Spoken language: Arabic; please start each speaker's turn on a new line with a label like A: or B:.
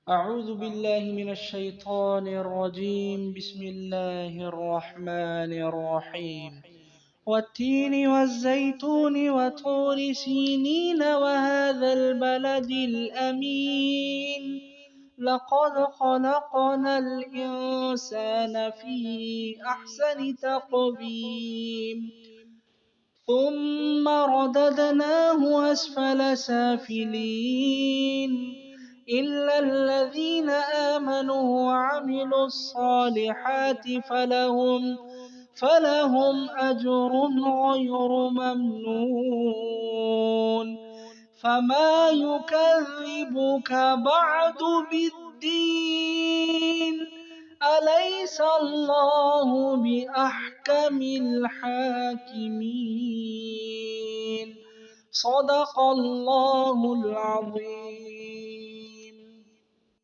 A: أعوذ بالله من الشيطان الرجيم. بسم الله الرحمن الرحيم. والتين والزيتون وطور سينين وهذا البلد الأمين. لقد خلقنا الإنسان في أحسن تقويم ثم رددناه أسفل سافلين إلا الذين آمنوا وعملوا الصالحات فلهم أجر غير ممنون. فما يكذبك بعد بالدين؟ أليس الله بأحكم الحاكمين؟ صدق الله العظيم.